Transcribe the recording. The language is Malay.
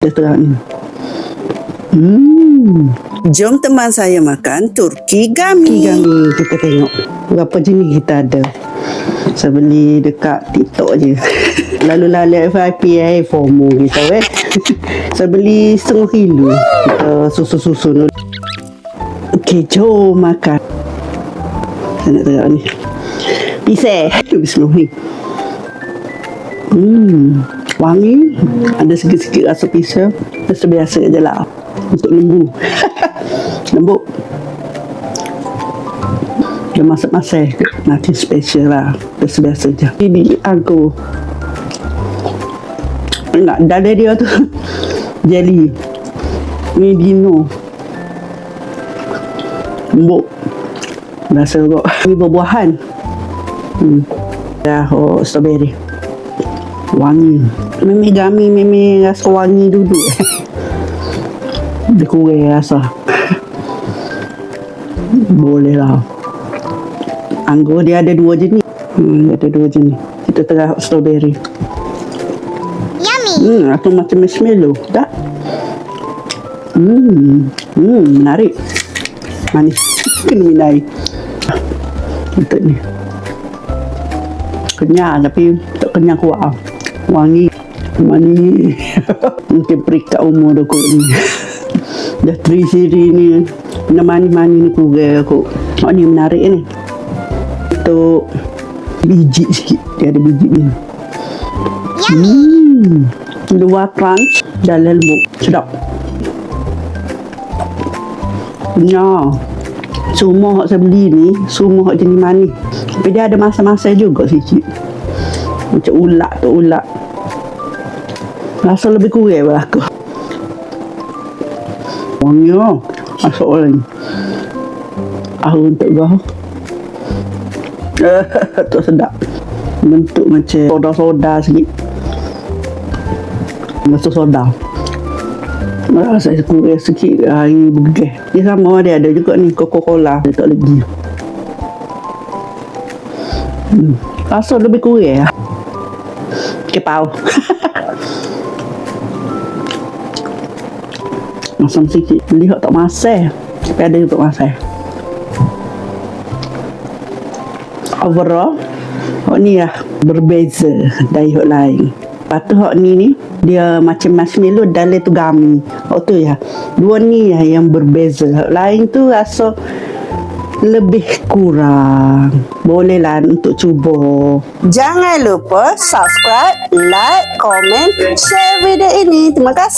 Kita tengok ni. Jom teman saya makan Turki Gummy. Kita tengok berapa jenis kita ada. Saya beli dekat TikTok je. Lalu-lalu FIP FOMO kita Saya beli setengah kilo. Kita susun-susun. Okey, jom makan. Saya nak tengok ni. Pisang. Bismillah. Wangi. Ada sikit-sikit rasa pisang. Rasa biasa je lah. Untuk lembu. Lembut. Dia masak-masak. Nanti special lah. Biasa-biasa je. Ini aku. Enggak, dalam dia tu. Jelly. Ni dino. Lembut. Rasa kok. Ni buah-buahan. Dah, strawberry. Wangi. Mimi Gummy, Mimi rasa wangi dulu. Dia kurang rasa. Boleh lah. Anggur dia ada 2 jenis. Ada 2 jenis. Kita tengah strawberry. Yummy. Atau macam marshmallow. Tak? Menarik. Manis. Kena minai. Untuk ni. Kenyang tapi tak kenyang kuat. Wangi. Manis. Mungkin perikat umur dah kot ni. Dah 3 siri ni. Benda manis-manis ni kurang aku. Oh, ni menarik ni. Untuk biji sikit. Dia ada biji ni. Luar crunch. Dalam lembut. Sedap. Kenyang. Semua yang saya beli ni, semua yang jenis manis. Tapi dia ada masa-masa juga sikit. Macam ulat tu, ulat. Rasa lebih kurang berlaku. Wangi lah. Masuk orang ni. Untuk kau. Tu sedap. Bentuk macam soda-soda sikit. Masuk soda. Saya kurang sikit air bergeh. Dia sama dia ada juga ni Coca-Cola. Dia tak lagi. Rasa lebih kurang lah. Kepau. Masam sikit. Lihat tak masak. Tapi ada untuk masak. Overall, hak ni lah berbeza dari hak lain. Lepas tu hak ni dia macam marshmallow dalam tu gummy. Hak tu ya. 2 ni lah yang berbeza. Hak lain tu rasa lebih kurang. Boleh lah untuk cuba. Jangan lupa subscribe, like, komen, share video ini. Terima kasih.